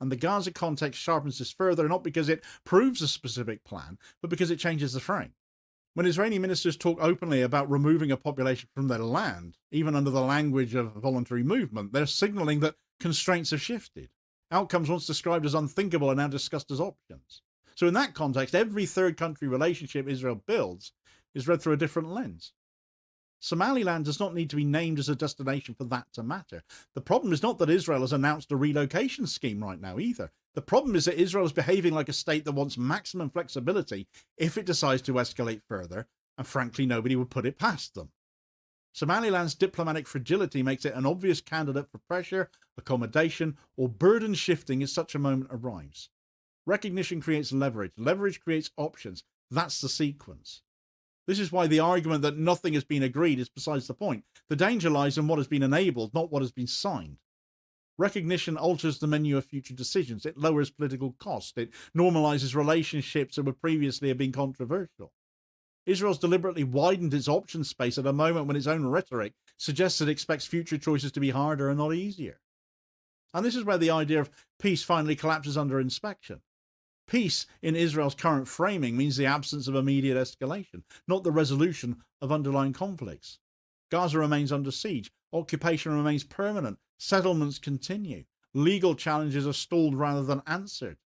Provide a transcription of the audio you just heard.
And the Gaza context sharpens this further, not because it proves a specific plan, but because it changes the frame. When Israeli ministers talk openly about removing a population from their land, even under the language of voluntary movement, they're signaling that constraints have shifted. Outcomes once described as unthinkable are now discussed as options. So in that context, every third country relationship Israel builds is read through a different lens. Somaliland does not need to be named as a destination for that to matter. The problem is not that Israel has announced a relocation scheme right now either. The problem is that Israel is behaving like a state that wants maximum flexibility if it decides to escalate further, and frankly, nobody would put it past them. Somaliland's diplomatic fragility makes it an obvious candidate for pressure, accommodation, or burden shifting as such a moment arrives. Recognition creates leverage. Leverage creates options. That's the sequence. This is why the argument that nothing has been agreed is besides the point. The danger lies in what has been enabled, not what has been signed. Recognition alters the menu of future decisions. It lowers political cost. It normalizes relationships that would previously have been controversial. Israel's deliberately widened its option space at a moment when its own rhetoric suggests it expects future choices to be harder and not easier. And this is where the idea of peace finally collapses under inspection. Peace in Israel's current framing means the absence of immediate escalation, not the resolution of underlying conflicts. Gaza remains under siege. Occupation remains permanent. Settlements continue. Legal challenges are stalled rather than answered.